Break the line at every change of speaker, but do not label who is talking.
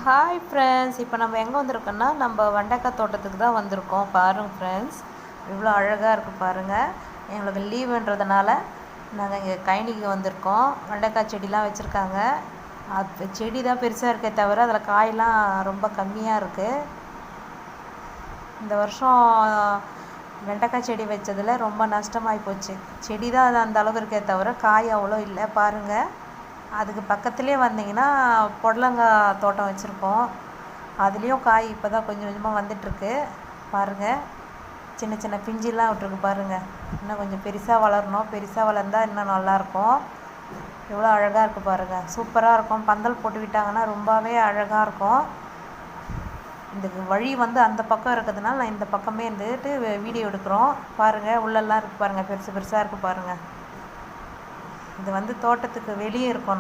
Hi friends, இப்போ நம்ம எங்கே வந்திருக்கோன்னா நம்ம வெண்டைக்காய் தோட்டத்துக்கு தான் வந்திருக்கோம். பாருங்கள் ஃப்ரெண்ட்ஸ், இவ்வளோ அழகாக இருக்குது பாருங்கள். எங்களுக்கு லீவுன்றதுனால நாங்கள் இங்கே கைனிக்கு வந்திருக்கோம். வெண்டைக்காய் செடிலாம் வச்சுருக்காங்க. அது செடி தான் பெருசாக இருக்கே தவிர அதில் காயெலாம் ரொம்ப கம்மியாக இருக்குது. இந்த வருஷம் வெண்டைக்காய் செடி வச்சதில் ரொம்ப நஷ்டமாகி போச்சு. செடி தான் அது அந்த அளவு இருக்கே தவிர காய் அவ்வளோ இல்லை. பாருங்கள், அதுக்கு பக்கத்துலேயே வந்தீங்கன்னா புடலங்காய் தோட்டம் வச்சுருக்கோம். அதுலேயும் காய் இப்போ தான் கொஞ்சம் கொஞ்சமாக வந்துட்டுருக்கு. பாருங்கள், சின்ன சின்ன பிஞ்சிலாம் விட்டுருக்கு பாருங்கள். இன்னும் கொஞ்சம் பெருசாக வளரணும். பெருசாக வளர்ந்தால் இன்னும் நல்லாயிருக்கும். எவ்வளோ அழகாக இருக்குது பாருங்கள். சூப்பராக இருக்கும். பந்தல் போட்டு விட்டாங்கன்னா ரொம்பவே அழகாக இருக்கும். இந்த வழி அந்த பக்கம் இருக்கிறதுனால நான் இந்த பக்கமே இருந்துட்டு வீடியோ எடுக்கிறோம். பாருங்கள், உள்ளெல்லாம் இருக்குது பாருங்கள். பெருசு பெருசாக இருக்குது பாருங்கள். இது தோட்டத்துக்கு வெளியே இருக்கும்.